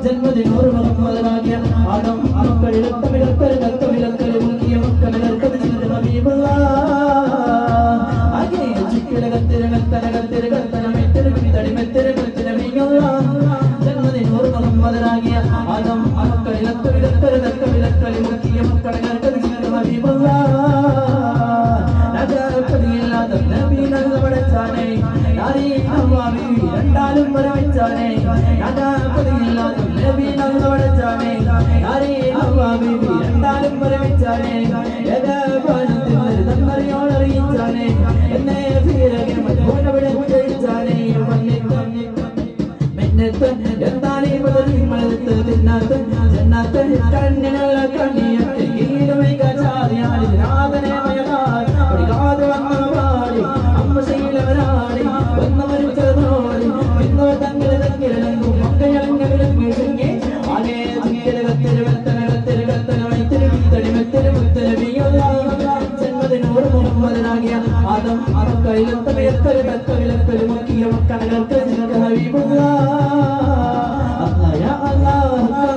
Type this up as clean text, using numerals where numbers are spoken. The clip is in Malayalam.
ജന്മദിനോർ മുഹമ്മദനാകിയ ആദം രണ്ടാലും വരവിച്ചാനേ രണ്ടാലും വരവിച്ചാനേ തന്നറിയോളറിയിച്ചാനേ എന്നെ എന്താണീ മലത്ത് തിന്നാത്ത ജന്നാത്ത കണ്ണിനുള്ള കണ്ണിയൊക്കെ ഗീതമൈകാചാരിയാതിനാഥനെ മയകാതെ വന്നവരാടി അമ്മ ശീലവരാടി വന്നവരും ചെറുതോടി എന്നോ തങ്ങളിലങ്ങിലും മക്കയളങ്ങളിലും വീഴുങ്ങി ആകെ ജന്മദിനോർ മുഹമ്മദനാകിയ ആദം അറക്കയിലൊക്കെ മക്കിയ മക്കണകൾക്ക് ഹബീബുല്ലാ അല്ലാഹ് യാ അല്ലാഹ്